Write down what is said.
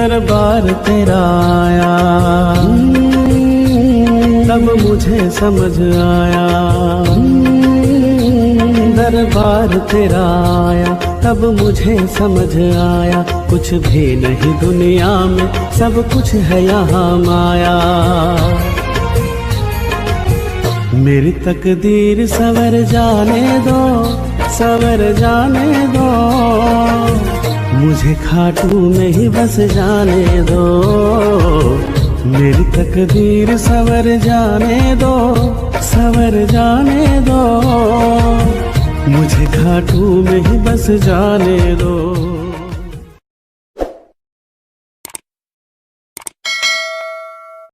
दरबार तेरा आया, तब मुझे समझ आया। दरबार तेरा आया, तब मुझे समझ आया। कुछ भी नहीं दुनिया में, सब कुछ है यहाँ माया। मेरी तकदीर सवर जाने दो, सवर जाने दो। मुझे खाटू में ही बस जाने दो। मेरी तकदीर सवर जाने दो, सवर जाने दो। मुझे खाटू में ही बस जाने दो।